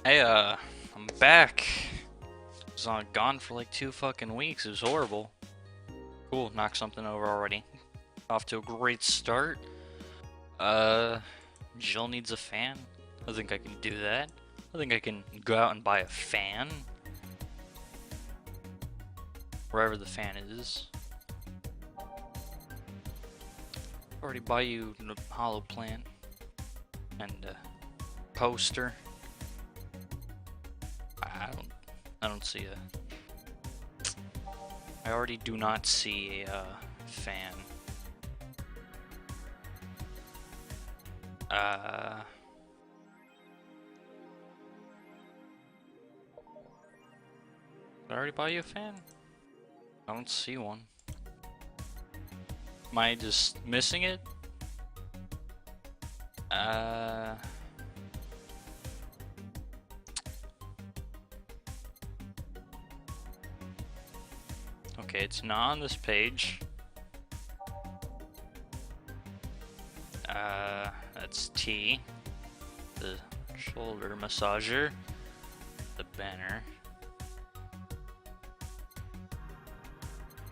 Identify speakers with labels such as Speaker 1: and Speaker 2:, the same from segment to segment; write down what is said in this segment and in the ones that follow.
Speaker 1: Hey, I'm back. I was gone for like 2 fucking weeks. It was horrible. Cool, knocked something over already. Off to a great start. Uh, Jill needs a fan. I think I can do that. I think I can go out and buy a fan. Wherever the fan is. Already buy you a hollow plant. And a poster. I don't see I already do not see a fan. Did I already buy you a fan? I don't see one. Am I just missing it? Okay, it's not on this page. That's T. The shoulder massager. The banner.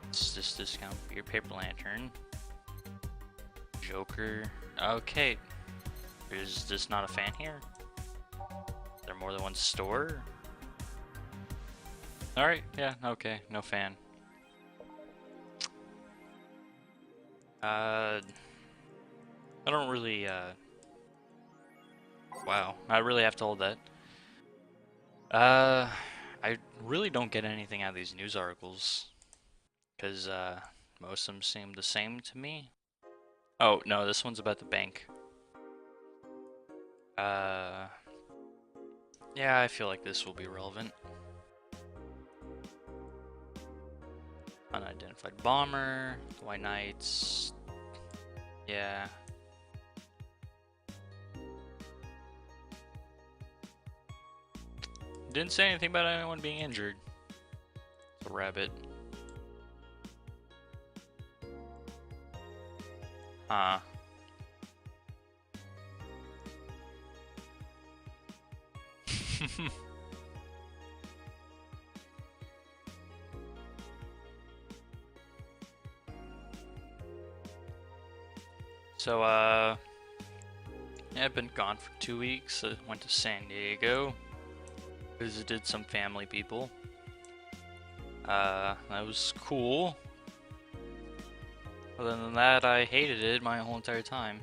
Speaker 1: It's just discount for your paper lantern. Joker. Okay. Is this not a fan here? Is there more than one store? Alright, yeah, okay, no fan. I don't really, wow, I really have to hold that. I really don't get anything out of these news articles. Because, most of them seem the same to me. Oh, no, this one's about the bank. Yeah, I feel like this will be relevant. Unidentified bomber, White Knights. Yeah. Didn't say anything about anyone being injured. It's a rabbit. Huh. So, yeah, I've been gone for 2 weeks. I went to San Diego. Visited some family people. That was cool. Other than that, I hated it my whole entire time.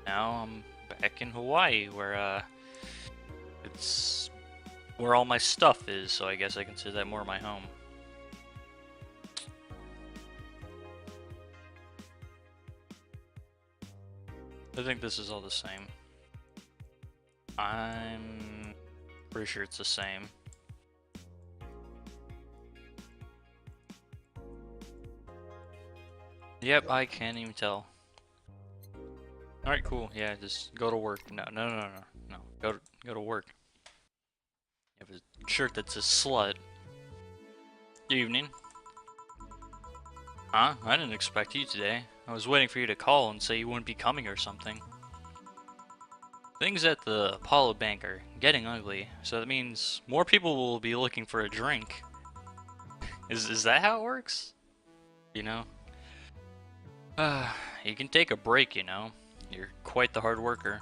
Speaker 1: Now I'm back in Hawaii, where, it's where all my stuff is, so I guess I consider that more my home. I think this is all the same. I'm pretty sure it's the same. Yep, I can't even tell. Alright, cool. Yeah, just go to work. No. Go to work. You have a shirt that's a slut. Good evening. Huh? I didn't expect you today. I was waiting for you to call and say you wouldn't be coming or something. Things at the Apollo Bank are getting ugly, so that means more people will be looking for a drink. Is that how it works? You know? You can take a break, you know? You're quite the hard worker.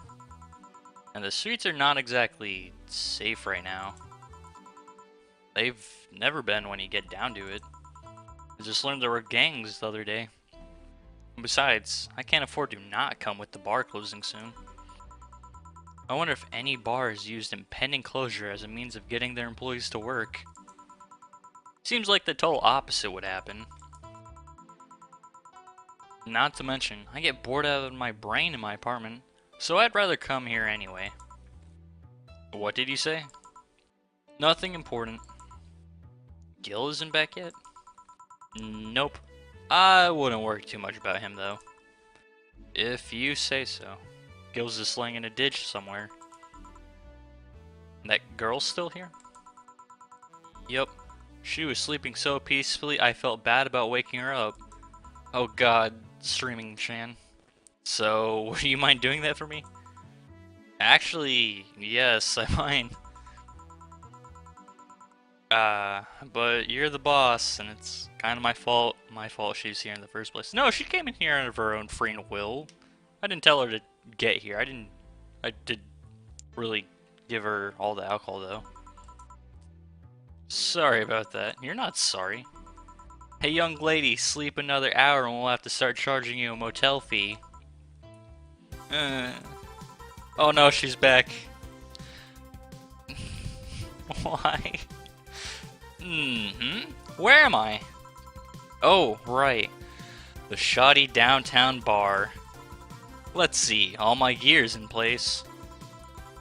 Speaker 1: And the streets are not exactly safe right now. They've never been when you get down to it. I just learned there were gangs the other day. And besides, I can't afford to not come with the bar closing soon. I wonder if any bars used impending closure as a means of getting their employees to work. Seems like the total opposite would happen. Not to mention, I get bored out of my brain in my apartment, so I'd rather come here anyway. What did you say? Nothing important. Gil isn't back yet? Nope. I wouldn't worry too much about him though. If you say so. Gil's just laying in a ditch somewhere. That girl's still here? Yup. She was sleeping so peacefully I felt bad about waking her up. Oh god, streaming Chan. So, would you mind doing that for me? Actually, yes, I might. But you're the boss, and it's kind of my fault. My fault she's here in the first place. No, she came in here of her own free will. I didn't tell her to get here. I did really give her all the alcohol, though. Sorry about that. You're not sorry. Hey, young lady, sleep another hour and we'll have to start charging you a motel fee. Oh no, she's back. Why? Where am I? Oh, right. The shoddy downtown bar. Let's see, all my gear's in place.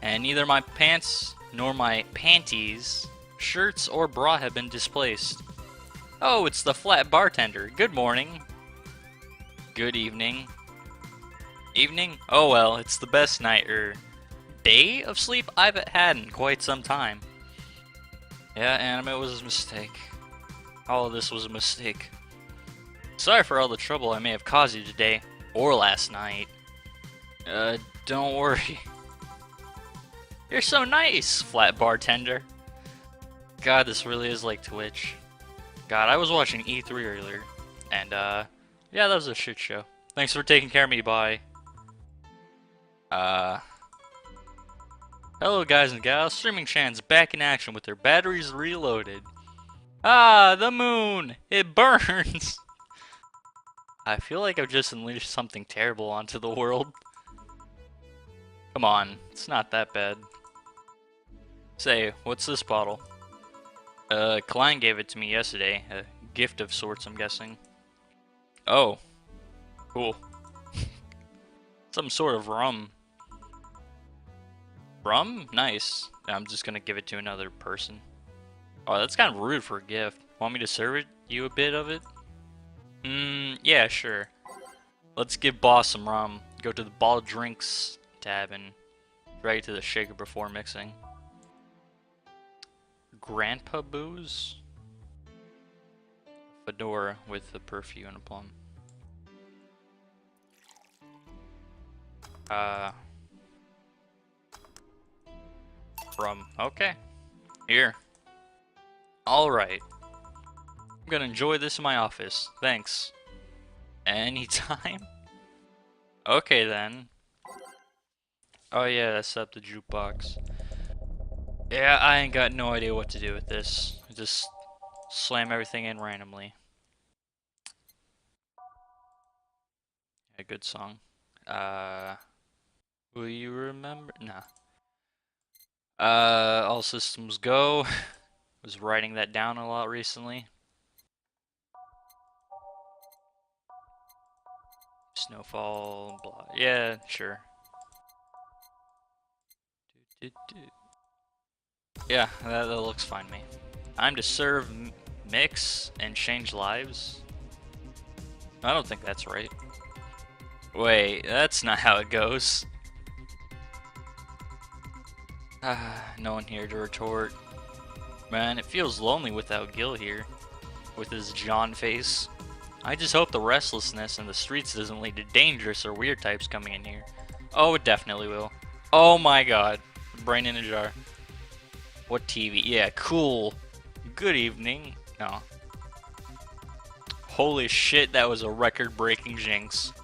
Speaker 1: And neither my pants nor my panties, shirts, or bra have been displaced. Oh, it's the flat bartender. Good morning. Good evening. Evening? Oh well, it's the best night or day of sleep I've had in quite some time. Yeah, anime, it was a mistake. All of this was a mistake. Sorry for all the trouble I may have caused you today, or last night. Don't worry. You're so nice, flat bartender. God, this really is like Twitch. God, I was watching E3 earlier, and yeah, that was a shit show. Thanks for taking care of me, bye. Hello guys and gals, Streaming Shan's back in action with their batteries reloaded. Ah, the moon! It burns! I feel like I've just unleashed something terrible onto the world. Come on, it's not that bad. Say, what's this bottle? Klein gave it to me yesterday. A gift of sorts, I'm guessing. Oh. Cool. Some sort of rum. Rum? Nice. I'm just gonna give it to another person. Oh, that's kind of rude for a gift. Want me to serve you a bit of it? Yeah, sure. Let's give boss some rum. Go to the bottled drinks tab and drag it to the shaker before mixing. Grandpa booze? Fedora with the perfume and a plum. Rum. Okay. Here. Alright. I'm gonna enjoy this in my office. Thanks. Anytime? Okay then. Oh yeah, that's up the jukebox. Yeah, I ain't got no idea what to do with this. Just slam everything in randomly. A good song. Will you remember? Nah. All systems go. Was writing that down a lot recently. Snowfall, blah. Yeah, sure. Yeah, that looks fine to me. Time to serve, mix, and change lives. I don't think that's right. Wait, that's not how it goes. No one here to retort. Man, it feels lonely without Gil here. With his John face. I just hope the restlessness in the streets doesn't lead to dangerous or weird types coming in here. Oh, it definitely will. Oh my god. Brain in a jar. What TV? Yeah, cool. Good evening. No. Holy shit, that was a record-breaking jinx.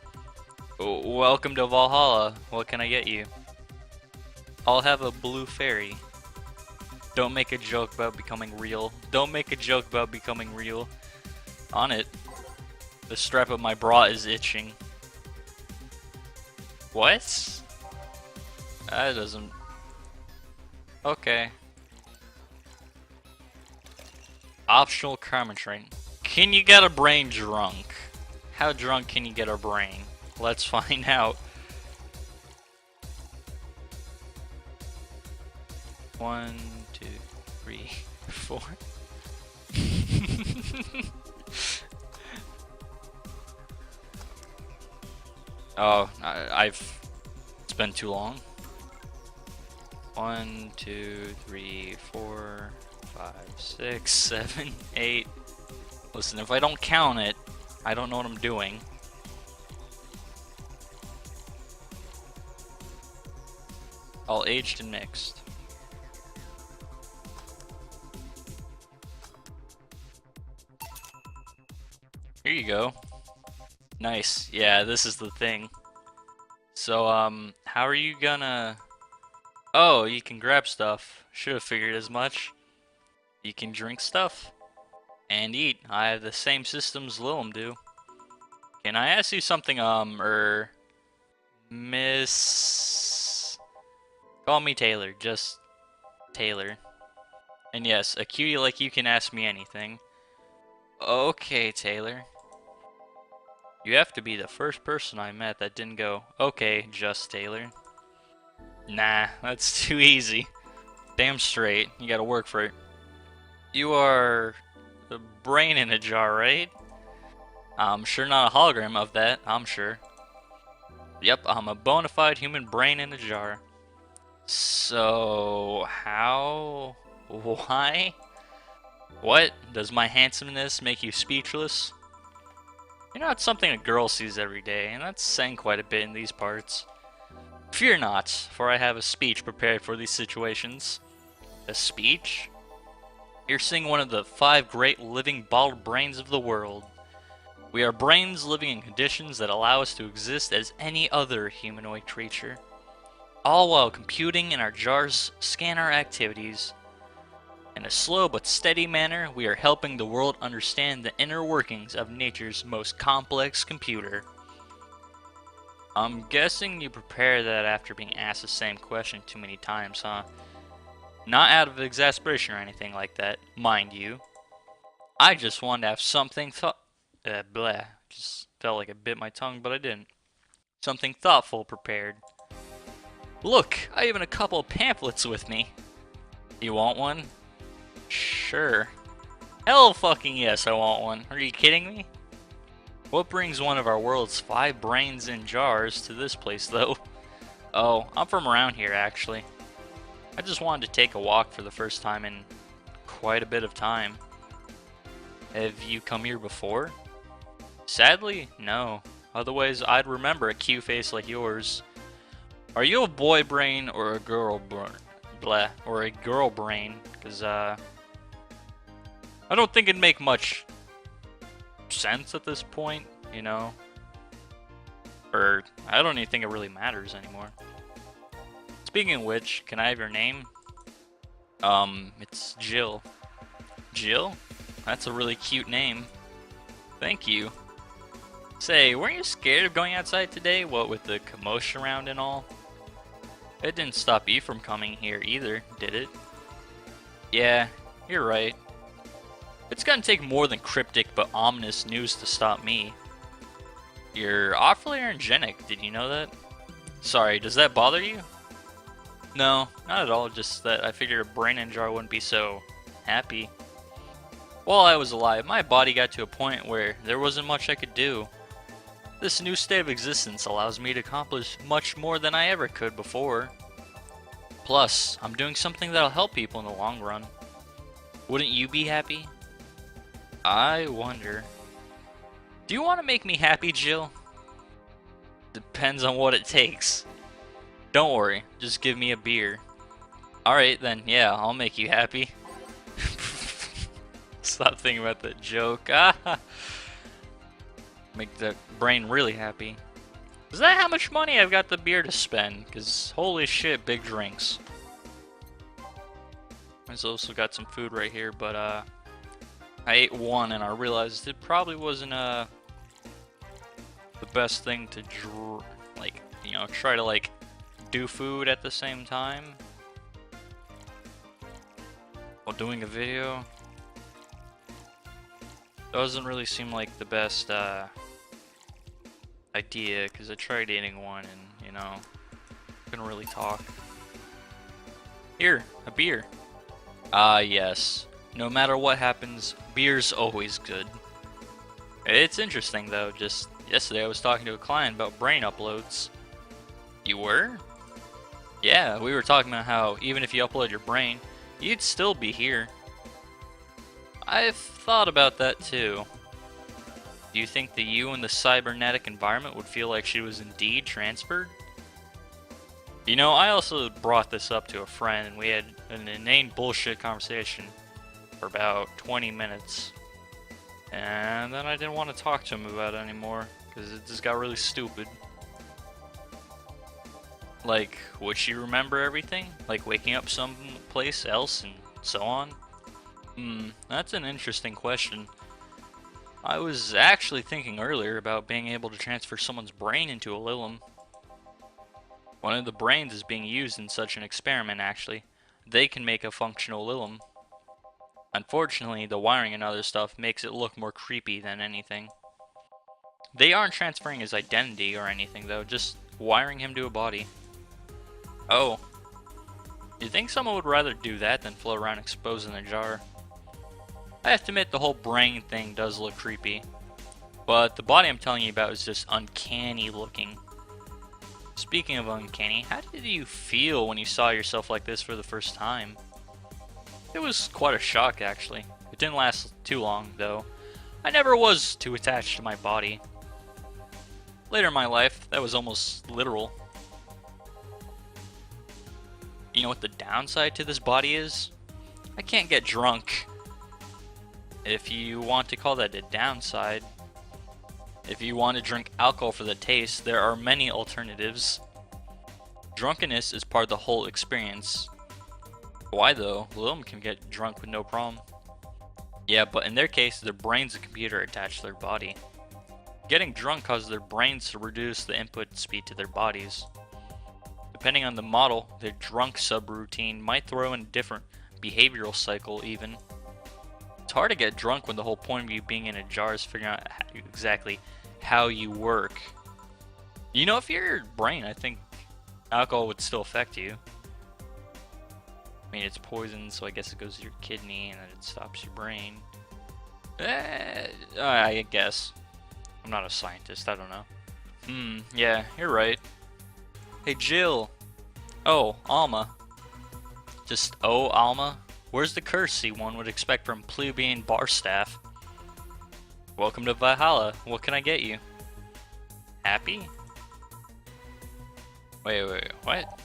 Speaker 1: Welcome to Valhalla. What can I get you? I'll have a blue fairy. Don't make a joke about becoming real. Don't make a joke about becoming real. On it. The strap of my bra is itching. What? That doesn't... Okay. Optional karma train. Can you get a brain drunk? How drunk can you get a brain? Let's find out. 1, 2, 3, 4. Oh, it's been too long. 1, 2, 3, 4, 5, 6, 7, 8. Listen, if I don't count it, I don't know what I'm doing. All aged and mixed. Here you go. Nice. Yeah, this is the thing. So, how are you gonna... Oh, you can grab stuff. Should have figured as much. You can drink stuff. And eat. I have the same systems Lilum do. Can I ask you something, Miss... Call me Taylor, just Taylor. And yes, a cutie like you can ask me anything. Okay, Taylor. You have to be the first person I met that didn't go, okay, just Taylor. Nah, that's too easy. Damn straight, you gotta work for it. You are the brain in a jar, right? I'm sure not a hologram of that, I'm sure. Yep, I'm a bona fide human brain in a jar. So, how? Why? What? Does my handsomeness make you speechless? You know, it's something a girl sees every day, and that's saying quite a bit in these parts. Fear not, for I have a speech prepared for these situations. A speech? You're seeing one of the 5 great living bottled brains of the world. We are brains living in conditions that allow us to exist as any other humanoid creature. All while computing in our jars scan our activities. In a slow but steady manner, we are helping the world understand the inner workings of nature's most complex computer. I'm guessing you prepare that after being asked the same question too many times, huh? Not out of exasperation or anything like that, mind you. I just wanted to have something blah. Just felt like I bit my tongue, but I didn't. Something thoughtful prepared. Look, I even have a couple of pamphlets with me. You want one? Sure. Hell fucking yes, I want one. Are you kidding me? What brings one of our world's 5 brains in jars to this place, though? Oh, I'm from around here, actually. I just wanted to take a walk for the first time in quite a bit of time. Have you come here before? Sadly, no. Otherwise, I'd remember a cute face like yours. Are you a boy brain or a girl brain? Blah. Or a girl brain? Because, I don't think it'd make much sense at this point, you know? Or, I don't even think it really matters anymore. Speaking of which, can I have your name? It's Jill. Jill? That's a really cute name. Thank you. Say, weren't you scared of going outside today? What with the commotion around and all? It didn't stop you from coming here either, did it? Yeah, you're right. It's gonna take more than cryptic but ominous news to stop me. You're awfully energetic, did you know that? Sorry, does that bother you? No, not at all, just that I figured a brain in a jar wouldn't be so happy. While I was alive, my body got to a point where there wasn't much I could do. This new state of existence allows me to accomplish much more than I ever could before. Plus, I'm doing something that'll help people in the long run. Wouldn't you be happy? I wonder. Do you want to make me happy, Jill? Depends on what it takes. Don't worry, just give me a beer. Alright then, yeah, I'll make you happy. Stop thinking about that joke. Make the brain really happy. Is that how much money I've got the beer to spend? Because holy shit, big drinks. I've also got some food right here, but I ate one and I realized it probably wasn't the best thing to try to do food at the same time while doing a video. Doesn't really seem like the best idea, because I tried eating one and, you know, couldn't really talk. Here, a beer. Yes. No matter what happens, beer's always good. It's interesting though, just yesterday I was talking to a client about brain uploads. You were? Yeah, we were talking about how even if you upload your brain, you'd still be here. I've thought about that too. Do you think that you in the cybernetic environment would feel like she was indeed transferred? You know, I also brought this up to a friend, and we had an inane bullshit conversation for about 20 minutes. And then I didn't want to talk to him about it anymore, because it just got really stupid. Like, would she remember everything? Like waking up someplace else and so on? That's an interesting question. I was actually thinking earlier about being able to transfer someone's brain into a Lilim. One of the brains is being used in such an experiment, actually. They can make a functional Lilim. Unfortunately, the wiring and other stuff makes it look more creepy than anything. They aren't transferring his identity or anything, though, just wiring him to a body. Oh. You think someone would rather do that than float around exposed in a jar? I have to admit the whole brain thing does look creepy. But the body I'm telling you about is just uncanny looking. Speaking of uncanny, how did you feel when you saw yourself like this for the first time? It was quite a shock, actually. It didn't last too long, though. I never was too attached to my body. Later in my life, that was almost literal. You know what the downside to this body is? I can't get drunk. If you want to call that a downside. If you want to drink alcohol for the taste, there are many alternatives. Drunkenness is part of the whole experience. Why though? Lilim can get drunk with no problem. Yeah, but in their case, their brain's a computer attached to their body. Getting drunk causes their brains to reduce the input speed to their bodies. Depending on the model, their drunk subroutine might throw in a different behavioral cycle even. It's hard to get drunk when the whole point of you being in a jar is figuring out exactly how you work. You know, if you're your brain, I think alcohol would still affect you. I mean, it's poison, so I guess it goes to your kidney and then it stops your brain. I guess. I'm not a scientist, I don't know. Yeah, you're right. Hey, Jill. Oh, Alma. Just, oh, Alma? Where's the courtesy one would expect from plebeian bar staff? Welcome to Valhalla. What can I get you? Happy? Wait, what?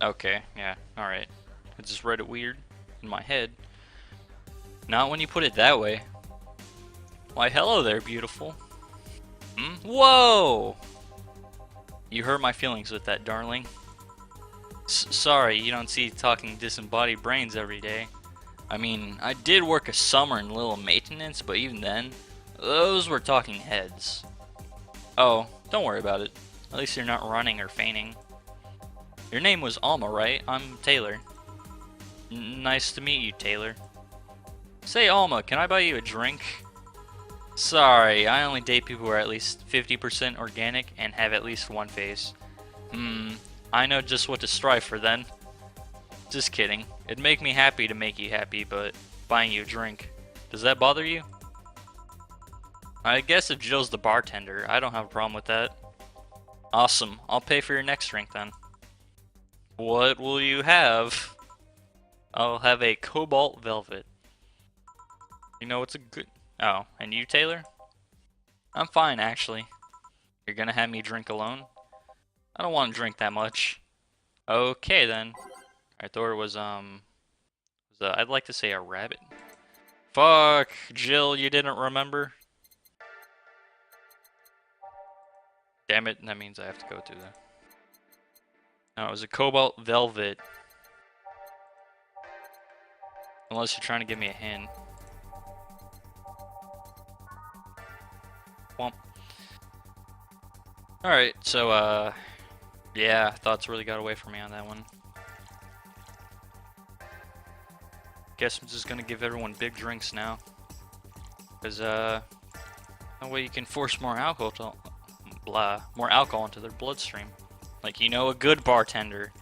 Speaker 1: Okay, yeah, alright. I just read it weird in my head. Not when you put it that way. Why, hello there, beautiful. Whoa! You hurt my feelings with that, darling. Sorry, you don't see talking disembodied brains every day. I mean, I did work a summer in little maintenance, but even then, those were talking heads. Oh, don't worry about it. At least you're not running or fainting. Your name was Alma, right? I'm Taylor. Nice to meet you, Taylor. Say, Alma, can I buy you a drink? Sorry, I only date people who are at least 50% organic and have at least one face. I know just what to strive for then. Just kidding. It'd make me happy to make you happy, but buying you a drink. Does that bother you? I guess if Jill's the bartender, I don't have a problem with that. Awesome. I'll pay for your next drink then. What will you have? I'll have a cobalt velvet. You know what's a good... Oh, and you, Taylor? I'm fine, actually. You're gonna have me drink alone? I don't want to drink that much. Okay, then. I thought it was, I'd like to say a rabbit. Fuck, Jill, you didn't remember? Damn it, that means I have to go through that. No, it was a cobalt velvet. Unless you're trying to give me a hint. Womp. Alright, so, yeah, thoughts really got away from me on that one. Guess I'm just gonna give everyone big drinks now. Because, that way you can force more alcohol into their bloodstream. Like, you know, a good bartender.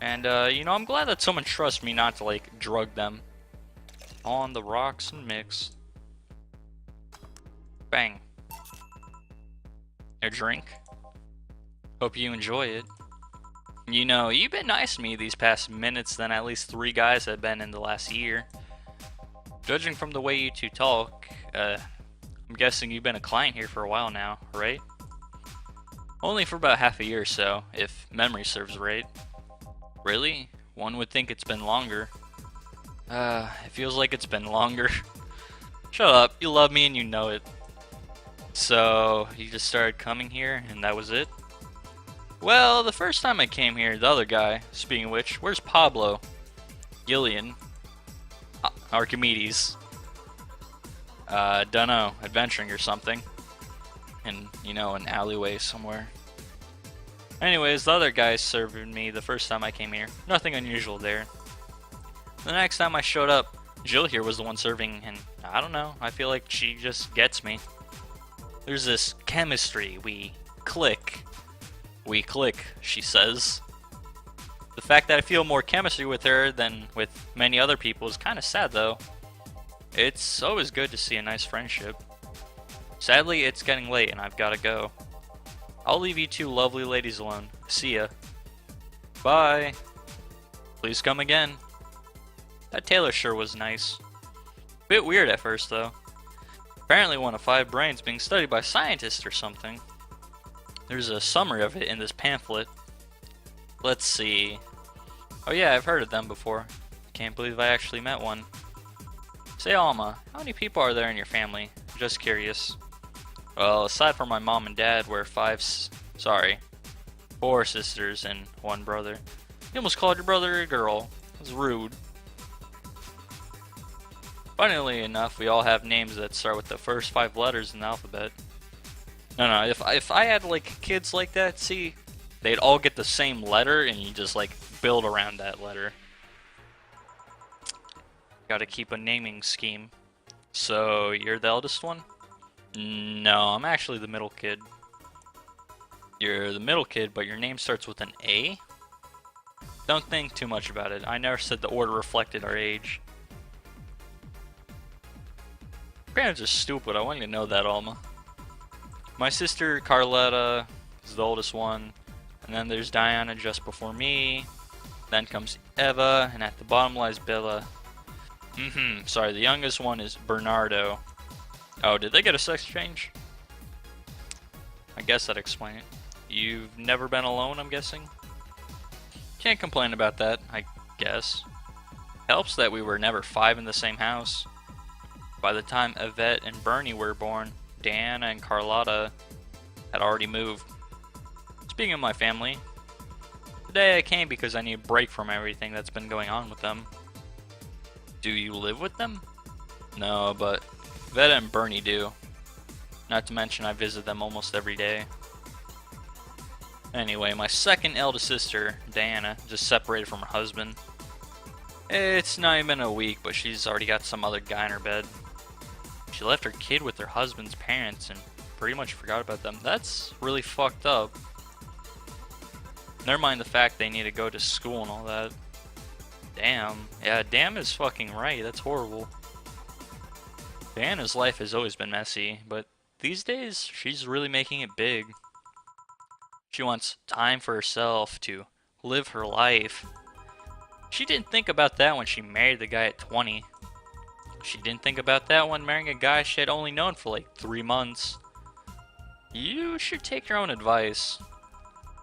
Speaker 1: And, you know, I'm glad that someone trusts me not to, like, drug them. On the rocks and mix. Bang. A drink. Hope you enjoy it. You know, you've been nice to me these past minutes than at least 3 guys have been in the last year. Judging from the way you two talk, I'm guessing you've been a client here for a while now, right? Only for about half a year or so, if memory serves right. Really? One would think it's been longer. It feels like it's been longer. Shut up, you love me and you know it. So, you just started coming here and that was it? Well, the first time I came here, the other guy, speaking of which, where's Pablo? Gillian? Archimedes? Dunno, adventuring or something. In, you know, an alleyway somewhere. Anyways, the other guy served me the first time I came here. Nothing unusual there. The next time I showed up, Jill here was the one serving, and I don't know, I feel like she just gets me. There's this chemistry, we click. We click, she says. The fact that I feel more chemistry with her than with many other people is kinda sad though. It's always good to see a nice friendship. Sadly, it's getting late and I've gotta go. I'll leave you two lovely ladies alone. See ya. Bye. Please come again. That tailor sure was nice. Bit weird at first though. Apparently one of 5 brains being studied by scientists or something. There's a summary of it in this pamphlet. Let's see. Oh yeah, I've heard of them before. Can't believe I actually met one. Say Alma, how many people are there in your family? Just curious. Well, aside from my mom and dad, we're 4 sisters and 1 brother. You almost called your brother a girl. That's rude. Funnily enough, we all have names that start with the first 5 letters in the alphabet. No, if I had like kids like that, see, they'd all get the same letter and you just like build around that letter. Gotta keep a naming scheme. So, you're the eldest one? No, I'm actually the middle kid. You're the middle kid, but your name starts with an A? Don't think too much about it. I never said the order reflected our age. Parents are stupid. I want you to know that, Alma. My sister Carletta is the oldest one, and then there's Diana just before me. Then comes Eva, and at the bottom lies Bella. Sorry, the youngest one is Bernardo. Oh, did they get a sex change? I guess that'd explain it. You've never been alone, I'm guessing? Can't complain about that, I guess. Helps that we were never 5 in the same house. By the time Yvette and Bernie were born, Diana and Carlotta had already moved. Speaking of my family, today I came because I need a break from everything that's been going on with them. Do you live with them? No, but Yvette and Bernie do. Not to mention I visit them almost every day. Anyway, my second eldest sister, Diana, just separated from her husband. It's not even been a week, but she's already got some other guy in her bed. She left her kid with her husband's parents and pretty much forgot about them. That's really fucked up. Never mind the fact they need to go to school and all that. Damn. Yeah, damn is fucking right. That's horrible. Diana's life has always been messy, but these days, she's really making it big. She wants time for herself to live her life. She didn't think about that when she married the guy at 20. She didn't think about that when marrying a guy she had only known for like 3 months. You should take your own advice.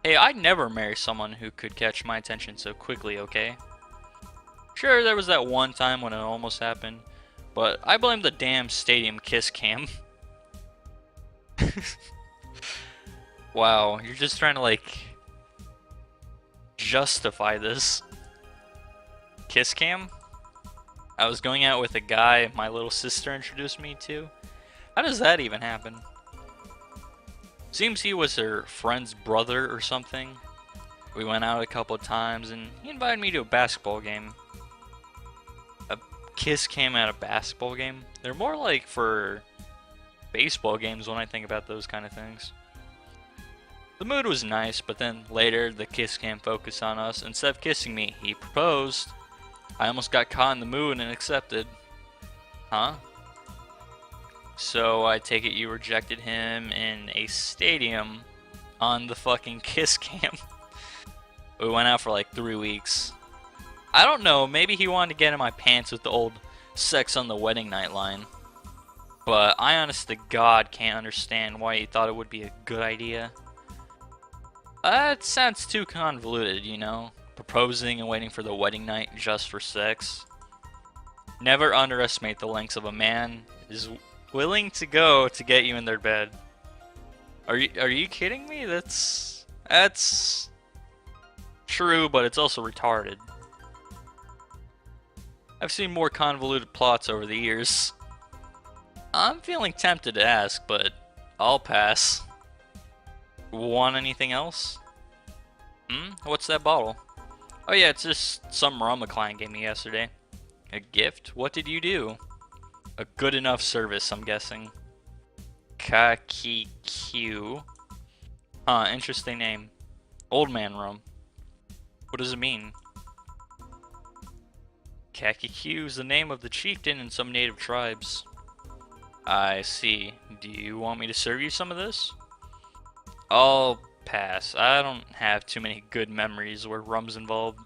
Speaker 1: Hey, I'd never marry someone who could catch my attention so quickly, okay? Sure, there was that one time when it almost happened, but I blame the damn stadium kiss cam. Wow, you're just trying to like justify this. Kiss cam? I was going out with a guy my little sister introduced me to. How does that even happen? Seems he was her friend's brother or something. We went out a couple of times and he invited me to a basketball game. A kiss cam at a basketball game? They're more like for baseball games when I think about those kind of things. The mood was nice, but then later the kiss cam focused on us. Instead of kissing me, he proposed. I almost got caught in the mood and accepted. Huh? So I take it you rejected him in a stadium on the fucking kiss cam. We went out for like 3 weeks. I don't know, maybe he wanted to get in my pants with the old sex on the wedding night line. But I honest to God can't understand why you thought it would be a good idea. It sounds too convoluted, you know? Proposing and waiting for the wedding night just for sex. Never underestimate the lengths of a man is willing to go to get you in their bed. Are you kidding me? That's true, but it's also retarded. I've seen more convoluted plots over the years. I'm feeling tempted to ask, but I'll pass. Want anything else? What's that bottle? Oh yeah, it's just some rum a client gave me yesterday. A gift? What did you do? A good enough service, I'm guessing. Kakikyu. Huh, interesting name. Old man rum. What does it mean? Kakikyu is the name of the chieftain in some native tribes. I see. Do you want me to serve you some of this? I'll pass. I don't have too many good memories where rum's involved.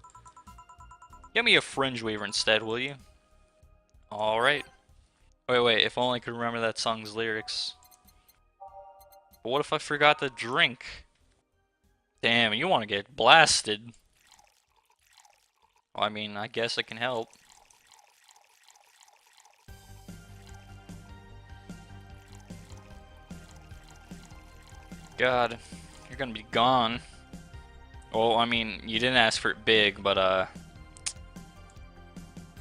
Speaker 1: Get me a fringe weaver instead, will you? Alright. Wait, if only I could remember that song's lyrics. But what if I forgot the drink? Damn, you want to get blasted. Well, I mean, I guess I can help. God, you're gonna be gone. Well, I mean, you didn't ask for it big, but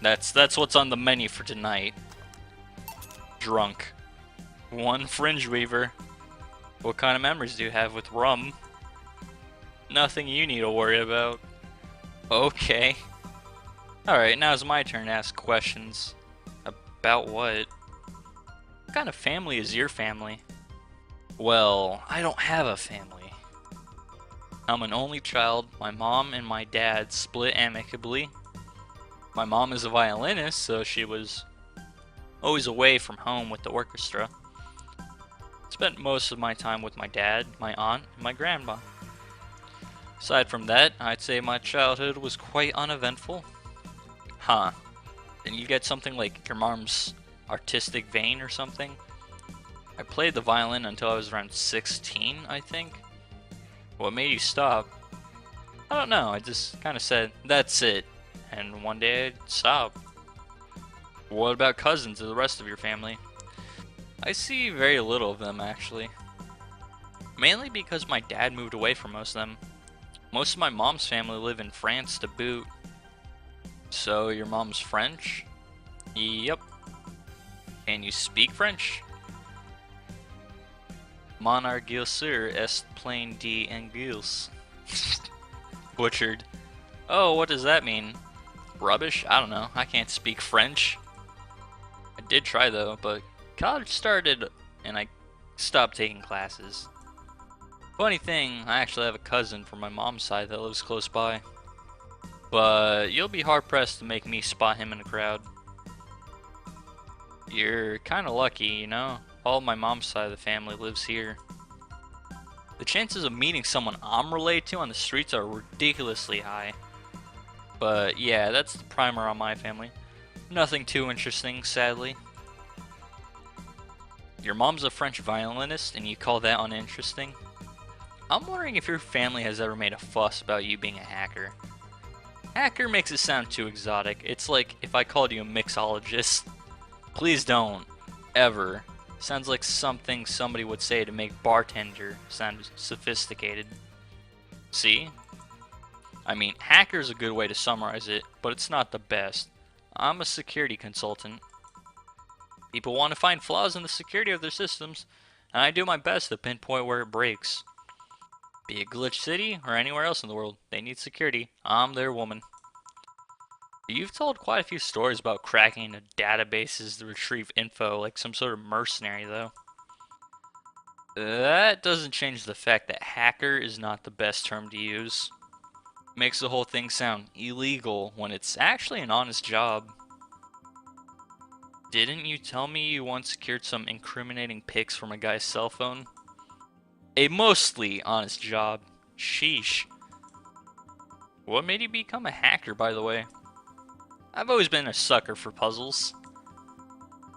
Speaker 1: that's what's on the menu for tonight. Drunk. One fringe weaver. What kind of memories do you have with rum? Nothing you need to worry about. Okay. Alright, now it's my turn to ask questions. About what? What kind of family is your family? Well, I don't have a family. I'm an only child. My mom and my dad split amicably. My mom is a violinist, so she was always away from home with the orchestra. Spent most of my time with my dad, my aunt, and my grandma. Aside from that, I'd say my childhood was quite uneventful. Huh. Then you get something like your mom's artistic vein or something? I played the violin until I was around 16, I think. What made you stop? I don't know, I just kind of said, that's it. And one day I'd stop. What about cousins or the rest of your family? I see very little of them, actually. Mainly because my dad moved away from most of them. Most of my mom's family live in France to boot. So, your mom's French? Yep. And you speak French? Mon arguseur est plein d'anguilles. Butchered. Oh, what does that mean? Rubbish? I don't know. I can't speak French. I did try though, but college started and I stopped taking classes. Funny thing, I actually have a cousin from my mom's side that lives close by. But you'll be hard pressed to make me spot him in a crowd. You're kinda lucky, you know? All of my mom's side of the family lives here. The chances of meeting someone I'm related to on the streets are ridiculously high. But yeah, that's the primer on my family. Nothing too interesting, sadly. Your mom's a French violinist and you call that uninteresting? I'm wondering if your family has ever made a fuss about you being a hacker. Hacker makes it sound too exotic. It's like if I called you a mixologist. Please don't. Ever. Sounds like something somebody would say to make bartender sound sophisticated. See? I mean, hacker's a good way to summarize it, but it's not the best. I'm a security consultant. People want to find flaws in the security of their systems, and I do my best to pinpoint where it breaks. Be it Glitch City or anywhere else in the world, they need security. I'm their woman. You've told quite a few stories about cracking into databases to retrieve info like some sort of mercenary, though. That doesn't change the fact that hacker is not the best term to use. Makes the whole thing sound illegal when it's actually an honest job. Didn't you tell me you once secured some incriminating pics from a guy's cell phone? A mostly honest job. Sheesh. What made you become a hacker, by the way? I've always been a sucker for puzzles.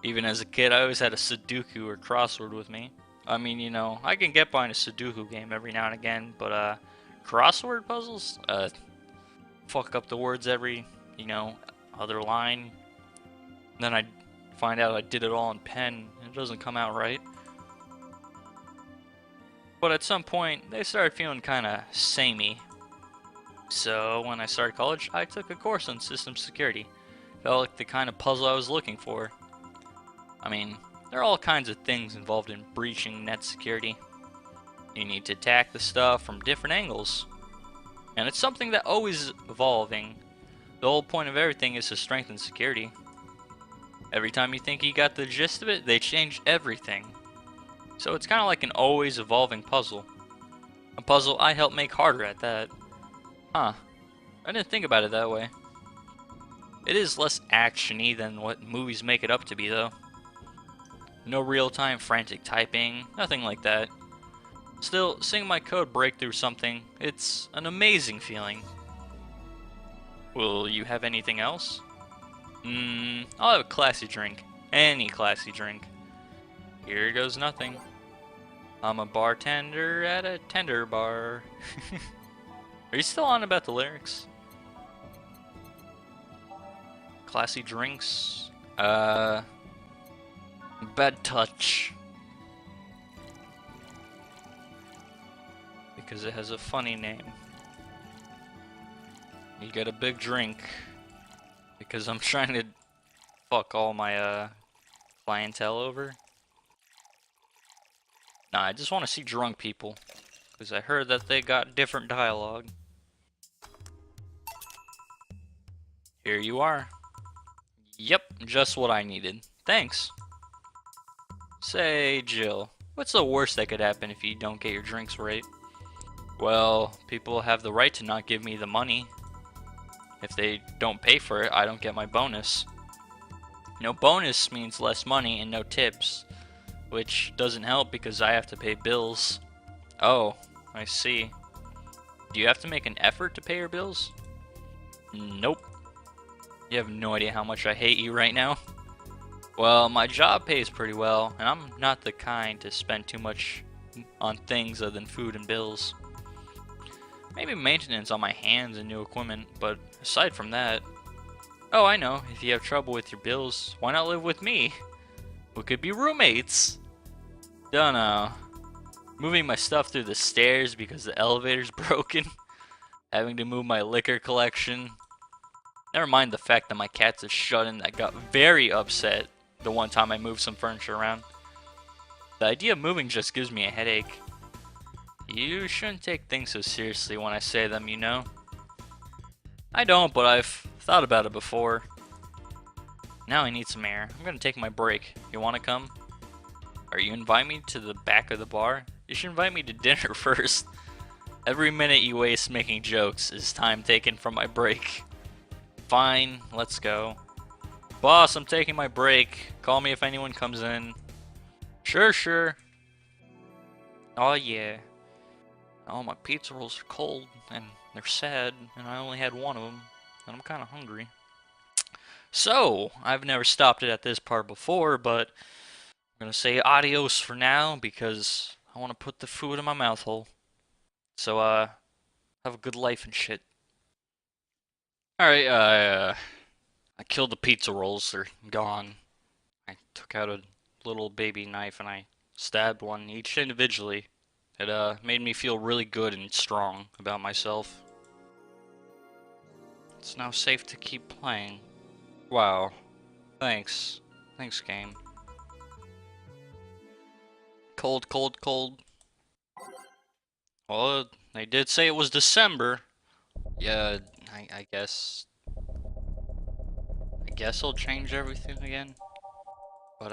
Speaker 1: Even as a kid, I always had a Sudoku or crossword with me. I mean, you know, I can get behind a Sudoku game every now and again, but crossword puzzles? Fuck up the words every, you know, other line. Then I find out I did it all in pen, and it doesn't come out right. But at some point, they started feeling kinda samey. So when I started college, I took a course on system security. Felt like the kind of puzzle I was looking for. I mean, there are all kinds of things involved in breaching net security. You need to attack the stuff from different angles. And it's something that always evolving. The whole point of everything is to strengthen security. Every time you think you got the gist of it, they change everything. So it's kind of like an always evolving puzzle. A puzzle I help make harder at that. Huh. I didn't think about it that way. It is less action-y than what movies make it up to be, though. No real-time frantic typing, nothing like that. Still, seeing my code break through something, it's an amazing feeling. Will you have anything else? I'll have a classy drink. Any classy drink. Here goes nothing. I'm a bartender at a tender bar. Are you still on about the lyrics? Classy drinks. Bad touch. Because it has a funny name. You get a big drink. Because I'm trying to fuck all my clientele over. Nah, I just want to see drunk people. Because I heard that they got different dialogue. Here you are. Yep, just what I needed. Thanks. Say, Jill, what's the worst that could happen if you don't get your drinks right? Well, people have the right to not give me the money. If they don't pay for it, I don't get my bonus. No bonus means less money and no tips, which doesn't help because I have to pay bills. Oh, I see. Do you have to make an effort to pay your bills? Nope. You have no idea how much I hate you right now. Well, my job pays pretty well, and I'm not the kind to spend too much on things other than food and bills. Maybe maintenance on my hands and new equipment, but aside from that... Oh, I know, if you have trouble with your bills, why not live with me? We could be roommates. Don't know. Moving my stuff through the stairs because the elevator's broken. Having to move my liquor collection. Never mind the fact that my cat's a shut-in that got very upset the one time I moved some furniture around. The idea of moving just gives me a headache. You shouldn't take things so seriously when I say them, you know? I don't, but I've thought about it before. Now I need some air. I'm gonna take my break. You wanna come? Are you inviting me to the back of the bar? You should invite me to dinner first. Every minute you waste making jokes is time taken from my break. Fine, let's go. Boss, I'm taking my break. Call me if anyone comes in. Sure. Oh yeah. Oh, my pizza rolls are cold, and they're sad, and I only had one of them, and I'm kind of hungry. So, I've never stopped it at this part before, but I'm going to say adios for now, because I want to put the food in my mouth hole. So, have a good life and shit. Alright, I killed the pizza rolls, they're gone. I took out a little baby knife, and I stabbed one each individually. It made me feel really good and strong about myself. It's now safe to keep playing. Wow. Thanks. Thanks, game. Cold. Well, they did say it was December. Yeah, I guess... I guess I'll change everything again. But,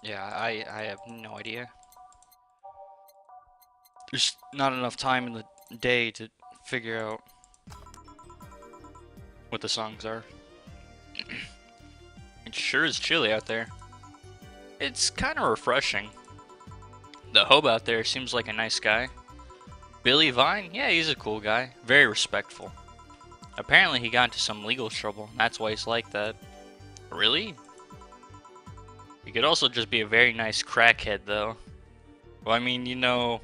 Speaker 1: yeah, I have no idea. There's not enough time in the day to figure out what the songs are. It sure is chilly out there. It's kind of refreshing. The hobo out there seems like a nice guy. Billy Vine? Yeah, he's a cool guy. Very respectful. Apparently he got into some legal trouble, and that's why he's like that. Really? He could also just be a very nice crackhead, though. Well, I mean, you know,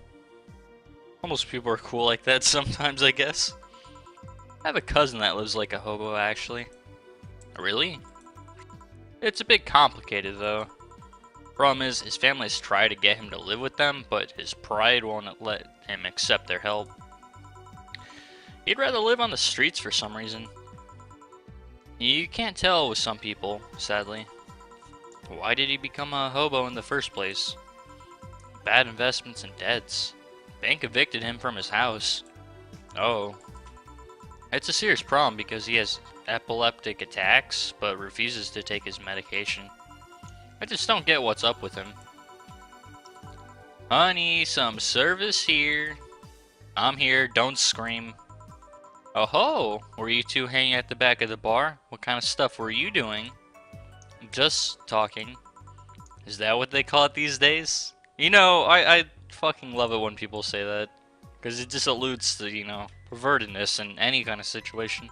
Speaker 1: almost people are cool like that sometimes, I guess. I have a cousin that lives like a hobo, actually. Really? It's a bit complicated, though. Problem is, his family has tried to get him to live with them, but his pride won't let him accept their help. He'd rather live on the streets for some reason. You can't tell with some people, sadly. Why did he become a hobo in the first place? Bad investments and debts. Bank evicted him from his house. Oh. It's a serious problem because he has epileptic attacks, but refuses to take his medication. I just don't get what's up with him. Honey, some service here. I'm here, don't scream. Oh ho! Were you two hanging at the back of the bar? What kind of stuff were you doing? Just talking. Is that what they call it these days? You know, I fucking love it when people say that. Because it just alludes to, you know, pervertedness in any kind of situation.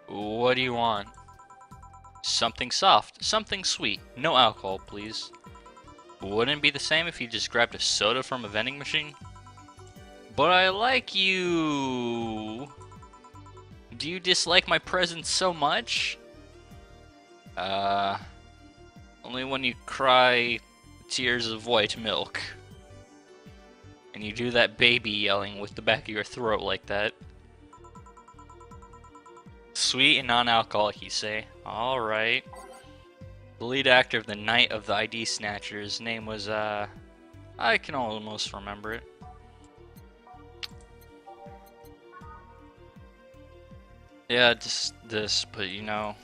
Speaker 1: What do you want? Something soft, something sweet. No alcohol, please. Wouldn't it be the same if you just grabbed a soda from a vending machine? But I like you. Do you dislike my presence so much? Only when you cry tears of white milk. And you do that baby yelling with the back of your throat like that. Sweet and non-alcoholic, you say? Alright. The lead actor of the Night of the ID Snatcher, his name was, I can almost remember it. Yeah, just this, but you know,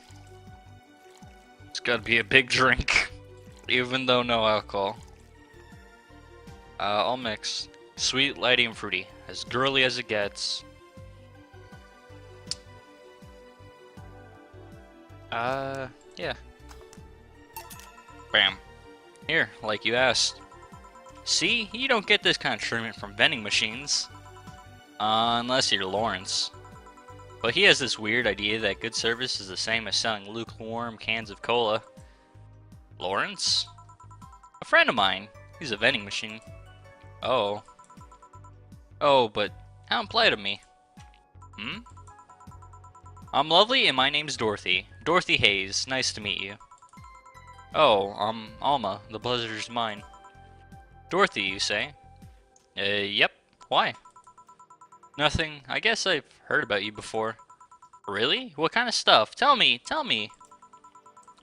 Speaker 1: it's gotta be a big drink, even though no alcohol. I'll mix. Sweet, lighty, and fruity. As girly as it gets. Yeah. Bam. Here, like you asked. See, you don't get this kind of treatment from vending machines. Unless you're Lawrence. But he has this weird idea that good service is the same as selling lukewarm cans of cola. Lawrence? A friend of mine. He's a vending machine. Oh. Oh, but how impolite of me. Hmm? I'm lovely and my name's Dorothy. Dorothy Hayes. Nice to meet you. Oh, Alma. The pleasure's mine. Dorothy, you say? Yep. Why? Nothing. I guess I've heard about you before. Really? What kind of stuff? Tell me, tell me.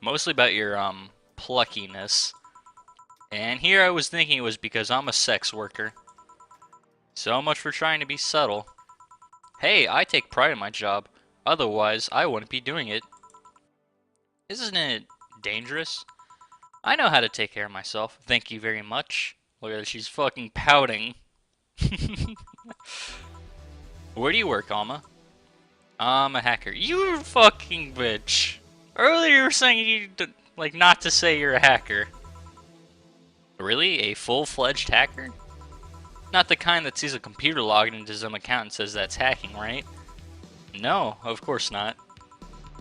Speaker 1: Mostly about your, pluckiness. And here I was thinking it was because I'm a sex worker. So much for trying to be subtle. Hey, I take pride in my job. Otherwise, I wouldn't be doing it. Isn't it dangerous? I know how to take care of myself. Thank you very much. Look at her, she's fucking pouting. Where do you work, Alma? I'm a hacker. You fucking bitch. Earlier you were saying you like not to say you're a hacker. Really? A full-fledged hacker? Not the kind that sees a computer logged into some account and says that's hacking, right? No, of course not.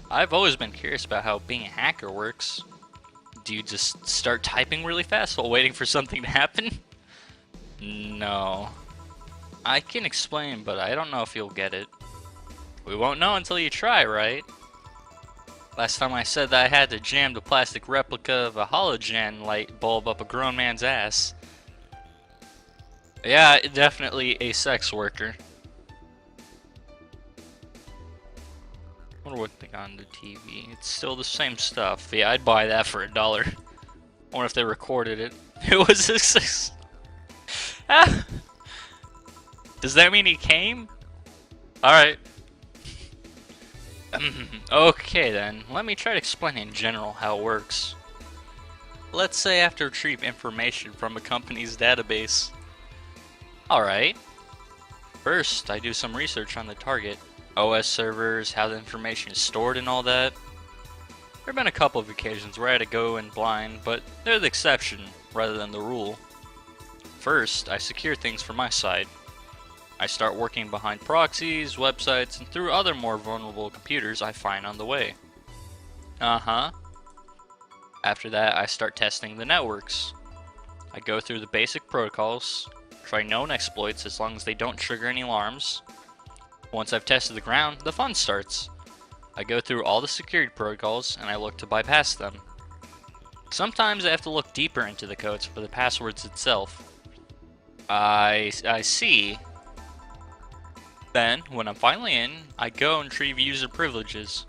Speaker 1: I've always been curious about how being a hacker works. Do you just start typing really fast while waiting for something to happen? No. I can explain, but I don't know if you'll get it. We won't know until you try, right? Last time I said that I had to jam the plastic replica of a halogen light bulb up a grown man's ass. Yeah, definitely a sex worker. I wonder what they got on the TV. It's still the same stuff. Yeah, I'd buy that for $1. I wonder if they recorded it. It was a success. Ah. Does that mean he came? Alright. Okay then, let me try to explain in general how it works. Let's say I have to retrieve information from a company's database. Alright. First, I do some research on the target. OS servers, how the information is stored and all that. There have been a couple of occasions where I had to go in blind, but they're the exception rather than the rule. First, I secure things from my side. I start working behind proxies, websites, and through other more vulnerable computers I find on the way. After that, I start testing the networks. I go through the basic protocols, try known exploits as long as they don't trigger any alarms. Once I've tested the ground, the fun starts. I go through all the security protocols and I look to bypass them. Sometimes I have to look deeper into the codes for the passwords itself. I see. Then, when I'm finally in, I go and retrieve user privileges.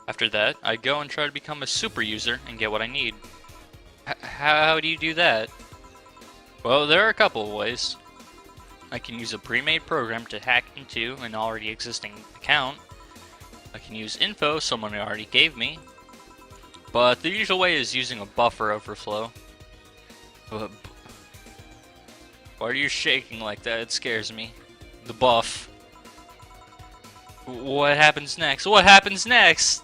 Speaker 1: After that, I go and try to become a super user and get what I need. How do you do that? Well, there are a couple of ways. I can use a pre-made program to hack into an already existing account. I can use info someone already gave me. But the usual way is using a buffer overflow. Why are you shaking like that? It scares me. The buff. What happens next? What happens next?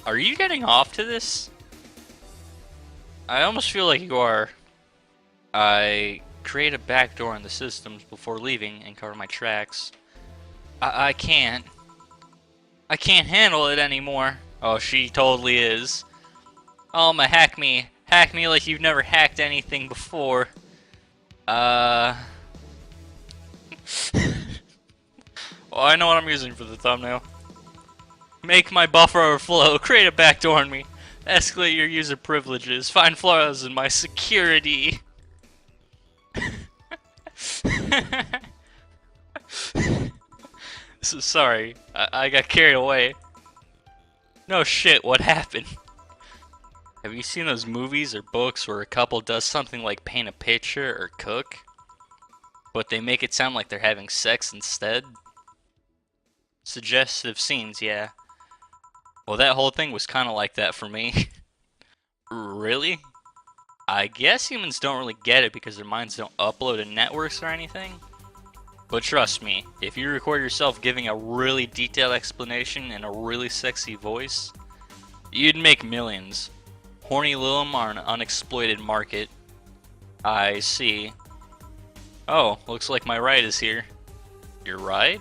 Speaker 1: Are you getting off to this? I almost feel like you are. I create a backdoor in the systems before leaving and cover my tracks. I can't. I can't handle it anymore. Oh, she totally is. Alma, hack me. Hack me like you've never hacked anything before. Well, I know what I'm using for the thumbnail. Make my buffer overflow. Create a backdoor on me. Escalate your user privileges. Find flaws in my security. Sorry, I got carried away. No shit, what happened? Have you seen those movies or books where a couple does something like paint a picture or cook, but they make it sound like they're having sex instead? Suggestive scenes, yeah. Well, that whole thing was kind of like that for me. Really? I guess humans don't really get it because their minds don't upload to networks or anything. But trust me, if you record yourself giving a really detailed explanation in a really sexy voice, you'd make millions. Horny Lilum are an unexploited market. I see. Oh, looks like my ride is here. Your ride?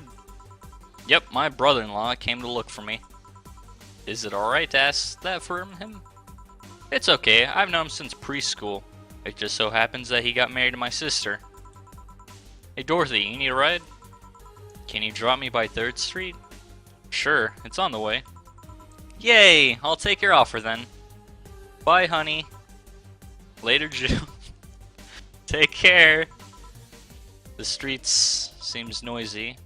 Speaker 1: Yep, my brother-in-law came to look for me. Is it alright to ask that from him? It's okay, I've known him since preschool. It just so happens that he got married to my sister. Hey Dorothy, you need a ride? Can you drop me by 3rd Street? Sure, it's on the way. Yay! I'll take your offer then. Bye, honey. Later, Jill. Take care. The streets seems noisy.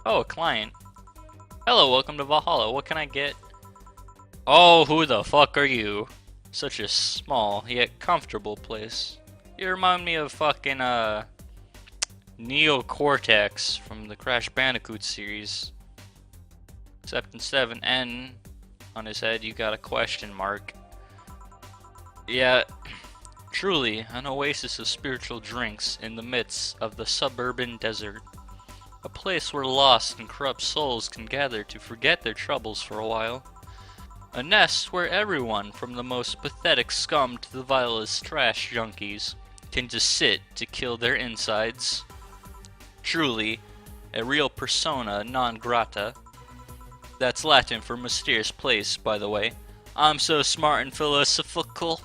Speaker 1: Oh, a client. Hello, welcome to Valhalla. What can I get? Oh, who the fuck are you? Such a small yet comfortable place. You remind me of fucking Neo Cortex from the Crash Bandicoot series. Except instead of an N on his head, you got a question mark. Yeah, truly an oasis of spiritual drinks in the midst of the suburban desert. A place where lost and corrupt souls can gather to forget their troubles for a while. A nest where everyone, from the most pathetic scum to the vilest trash junkies, can just sit to kill their insides. Truly, a real persona non grata. That's Latin for mysterious place, by the way. I'm so smart and philosophical.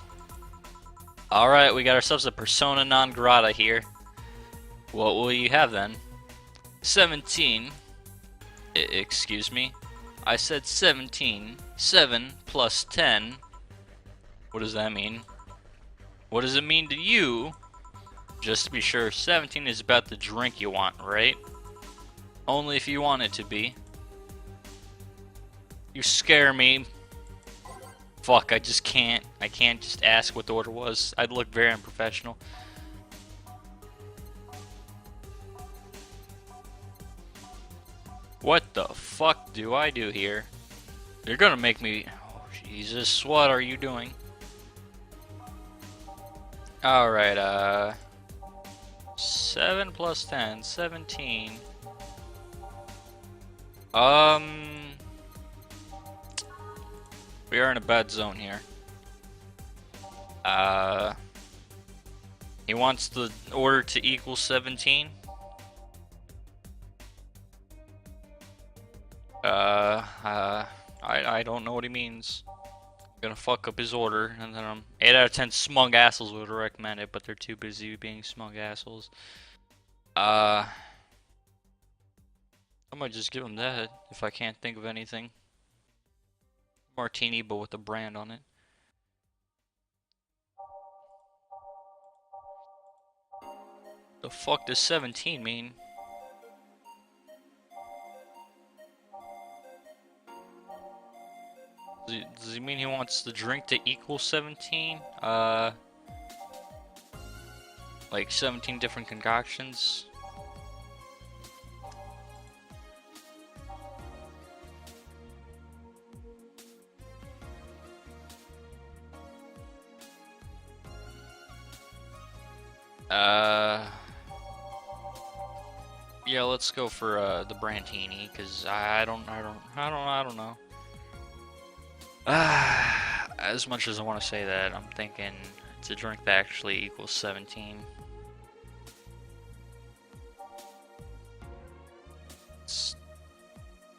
Speaker 1: Alright, we got ourselves a persona non grata here. What will you have then? 17. Excuse me? I said 17. 7 plus 10. What does that mean? What does it mean to you? Just to be sure, 17 is about the drink you want, right? Only if you want it to be. You scare me. Fuck, I just can't. I can't just ask what the order was. I'd look very unprofessional. What the fuck do I do here? You're gonna make me... Oh, Jesus, what are you doing? Alright, 7 plus 10, 17. We are in a bad zone here. He wants the order to equal 17. what he means. Gonna fuck up his order, and then 8 out of 10 smug assholes would recommend it, but they're too busy being smug assholes. I might just give him that if I can't think of anything. Martini, but with a brand on it. The fuck does 17 mean? Does he mean he wants the drink to equal 17? Like 17 different concoctions? Yeah, let's go for the Brantini, cause I don't know. As much as I want to say that, I'm thinking it's a drink that actually equals 17. It's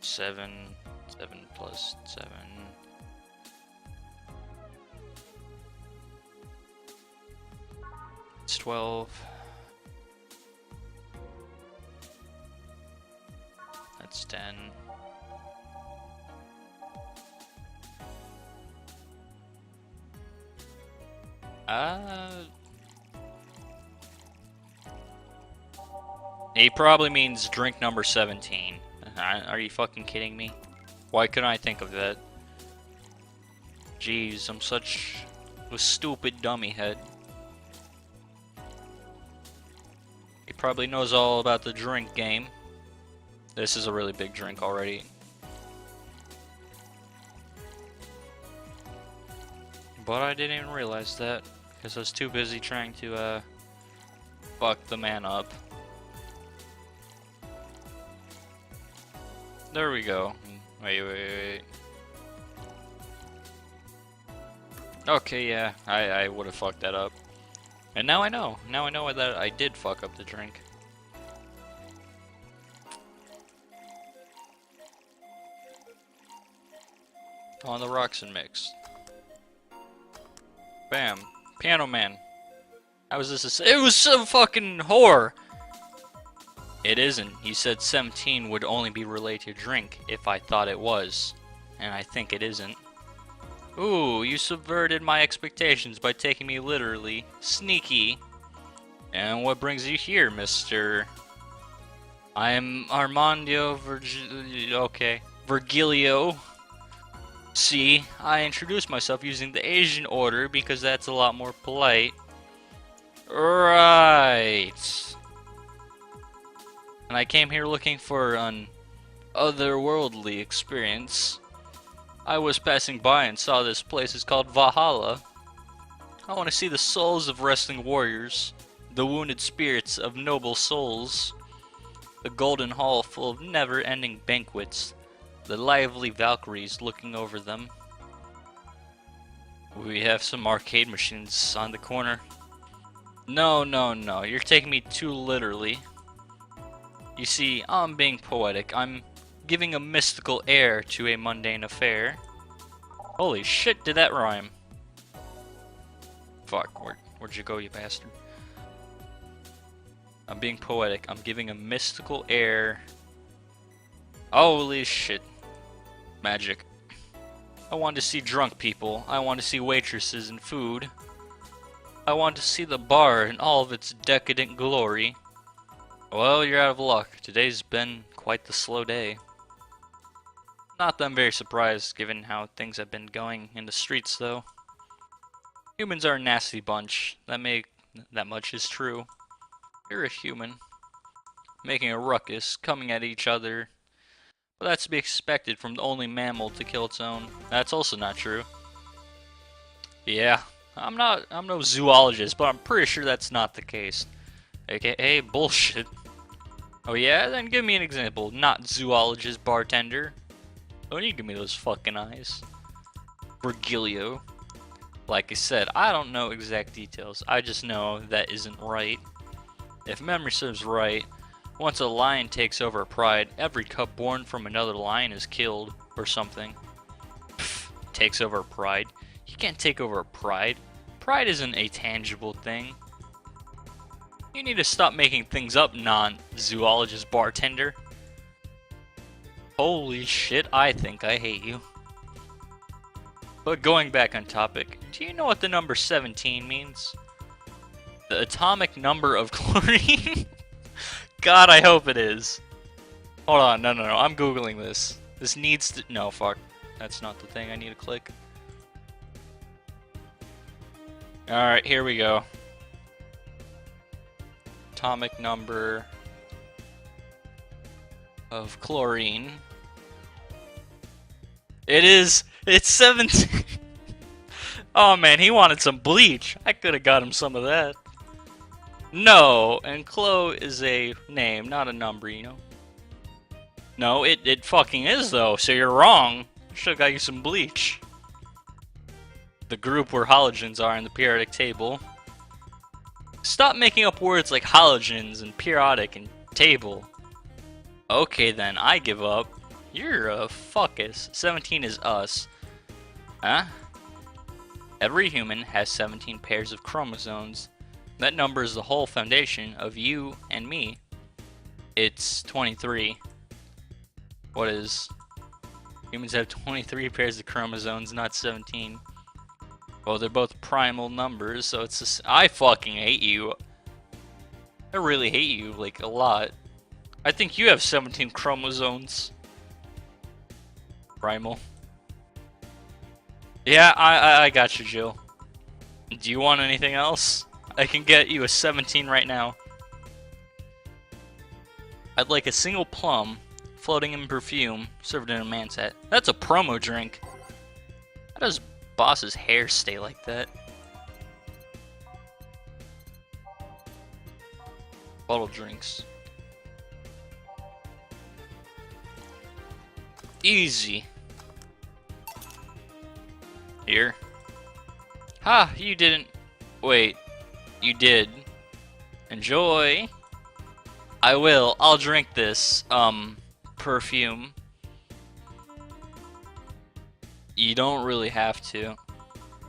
Speaker 1: 7 plus 7. It's 12. That's 10. He probably means drink number 17. Are you fucking kidding me? Why couldn't I think of that? Jeez, I'm such a stupid dummy head. He probably knows all about the drink game. This is a really big drink already. But I didn't even realize that, because I was too busy trying to, fuck the man up. There we go. Wait. Okay, yeah, I would have fucked that up. And now I know. Now I know that I did fuck up the drink. On the rocks and mix. Bam. Piano Man. How was this? It was some fucking whore! It isn't. He said 17 would only be related to drink if I thought it was. And I think it isn't. Ooh, you subverted my expectations by taking me literally. Sneaky. And what brings you here, mister? I am Armando Virgilio. See, I introduced myself using the Asian order because that's a lot more polite. Right. And I came here looking for an otherworldly experience. I was passing by and saw this place is called Valhalla. I want to see the souls of wrestling warriors, the wounded spirits of noble souls, the golden hall full of never-ending banquets, the lively Valkyries looking over them. We have some arcade machines on the corner. No, you're taking me too literally. You see, I'm being poetic. I'm giving a mystical air to a mundane affair. Holy shit, did that rhyme? Fuck, where'd you go, you bastard? I'm being poetic. I'm giving a mystical air. Holy shit. Magic. I want to see drunk people. I want to see waitresses and food. I want to see the bar in all of its decadent glory. Well, you're out of luck. Today's been quite the slow day. Not that I'm very surprised, given how things have been going in the streets, though. Humans are a nasty bunch. That much is true. You're a human. Making a ruckus, coming at each other. But that's to be expected from the only mammal to kill its own. That's also not true. Yeah, I'm no zoologist, but I'm pretty sure that's not the case. AKA bullshit. Oh yeah? Then give me an example. Not zoologist bartender. Don't you give me those fucking eyes. Virgilio. Like I said, I don't know exact details. I just know that isn't right. If memory serves right, once a lion takes over a pride, every cub born from another lion is killed, or something. Pfft, takes over pride. You can't take over pride. Pride isn't a tangible thing. You need to stop making things up, non-zoologist bartender. Holy shit, I think I hate you. But going back on topic, do you know what the number 17 means? The atomic number of chlorine? God, I hope it is. Hold on, no, I'm googling this. This needs to... No, fuck. That's not the thing I need to click. Alright, here we go. Atomic number of chlorine. It's 17. Oh man, he wanted some bleach. I could have got him some of that. No, and Chloe is a name, not a number, you know? No, it fucking is though, so you're wrong. Should've got you some bleach. The group where halogens are in the periodic table. Stop making up words like halogens and periodic and table. Okay then, I give up. You're a fuckus. 17 is us. Huh? Every human has 17 pairs of chromosomes. That number is the whole foundation of you and me. It's 23. What is? Humans have 23 pairs of chromosomes, not 17. Well, they're both primal numbers, so it's just, I fucking hate you. I really hate you, like, a lot. I think you have 17 chromosomes. Primal. Yeah, I got you, Jill. Do you want anything else? I can get you a 17 right now. I'd like a single plum, floating in perfume, served in a man's hat. That's a promo drink. How does Boss's hair stay like that? Bottle drinks. Easy. Here. Ha! You didn't... Wait. You did. Enjoy. I will. I'll drink this, perfume. You don't really have to.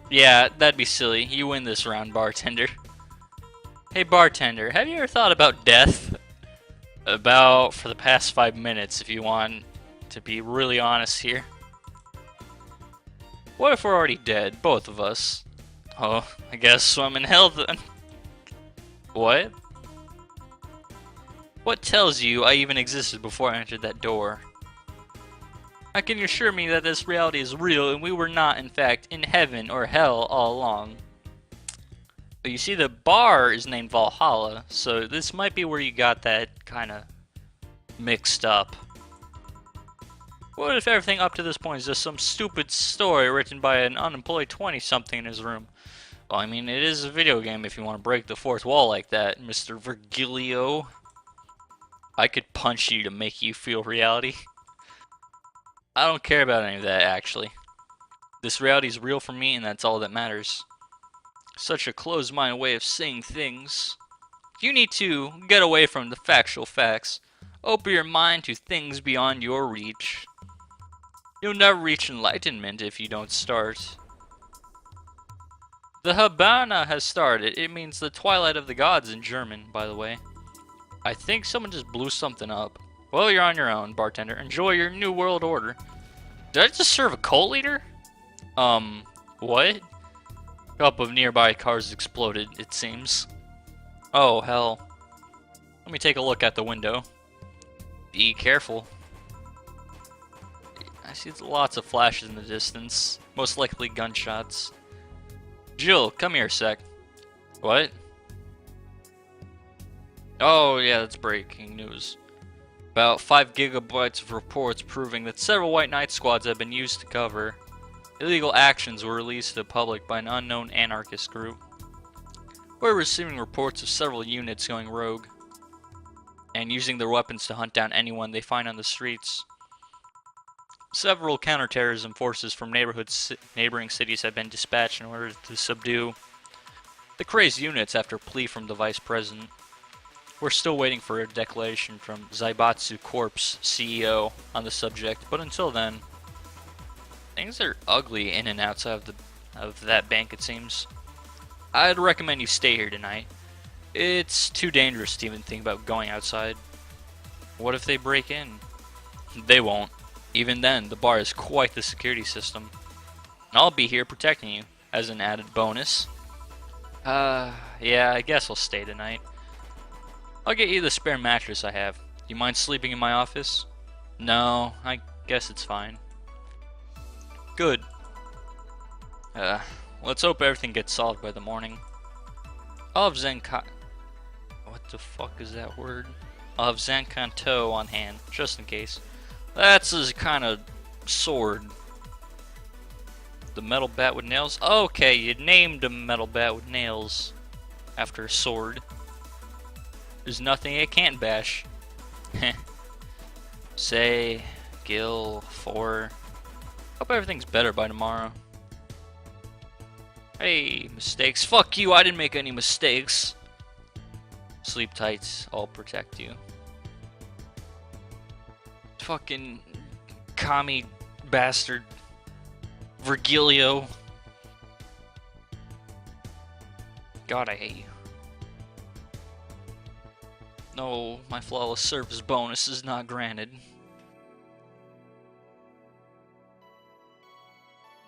Speaker 1: Yeah, that'd be silly. You win this round, bartender. Hey, bartender, have you ever thought about death? About for the past 5 minutes, if you want to be really honest here. What if we're already dead, both of us? Oh, I guess I'm in hell then. What? What tells you I even existed before I entered that door? How can you assure me that this reality is real and we were not, in fact, in heaven or hell all along? But you see, the bar is named Valhalla, so this might be where you got that kind of mixed up. What if everything up to this point is just some stupid story written by an unemployed 20-something in his room? Well, I mean, it is a video game if you want to break the fourth wall like that, Mr. Virgilio. I could punch you to make you feel reality. I don't care about any of that, actually. This reality is real for me, and that's all that matters. Such a closed-minded way of saying things. You need to get away from the factual facts. Open your mind to things beyond your reach. You'll never reach enlightenment if you don't start. The Habana has started. It means the twilight of the gods in German, by the way. I think someone just blew something up. Well, you're on your own, bartender. Enjoy your new world order. Did I just serve a cult leader? What? A couple of nearby cars exploded, it seems. Oh, hell. Let me take a look at the window. Be careful. I see lots of flashes in the distance. Most likely gunshots. Jill, come here a sec. What? Oh, yeah, that's breaking news. About 5 gigabytes of reports proving that several White Knight squads have been used to cover. Illegal actions were released to the public by an unknown anarchist group. We're receiving reports of several units going rogue and using their weapons to hunt down anyone they find on the streets. Several counterterrorism forces from neighboring cities have been dispatched in order to subdue the crazed units after a plea from the Vice President. We're still waiting for a declaration from Zaibatsu Corp's CEO on the subject, but until then, Things are ugly in and outside of that bank, it seems. I'd recommend you stay here tonight. It's too dangerous to even think about going outside. What if they break in? They won't. Even then, the bar is quite the security system. I'll be here protecting you as an added bonus. Yeah, I guess I'll stay tonight. I'll get you the spare mattress I have. You mind sleeping in my office? No, I guess it's fine. Good. Let's hope everything gets solved by the morning. I'll have what the fuck is that word? I'll have Zancanto on hand, just in case. That's his kind of sword. The metal bat with nails? Okay, you named a metal bat with nails after a sword. There's nothing it can't bash. Say, Gil, 4. Hope everything's better by tomorrow. Hey, mistakes. Fuck you, I didn't make any mistakes. Sleep tight, I'll protect you. Fucking commie bastard. Virgilio. God, I hate you. No, my flawless service bonus is not granted.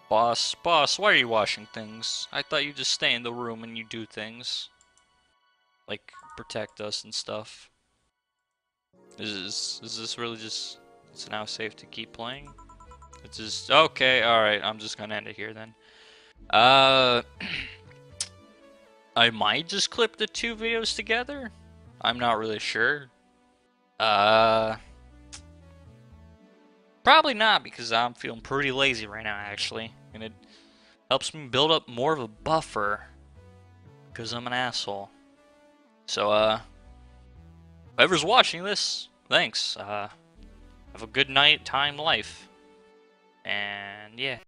Speaker 1: Boss, why are you washing things? I thought you just stay in the room and you do things. Like, protect us and stuff. Is this really just... It's now safe to keep playing? It's just... Okay, alright, I'm just gonna end it here then. I might just clip the 2 videos together? I'm not really sure. Probably not, because I'm feeling pretty lazy right now, actually. And it helps me build up more of a buffer. Because I'm an asshole. So, whoever's watching this, thanks. Have a good night, time, life. And, yeah.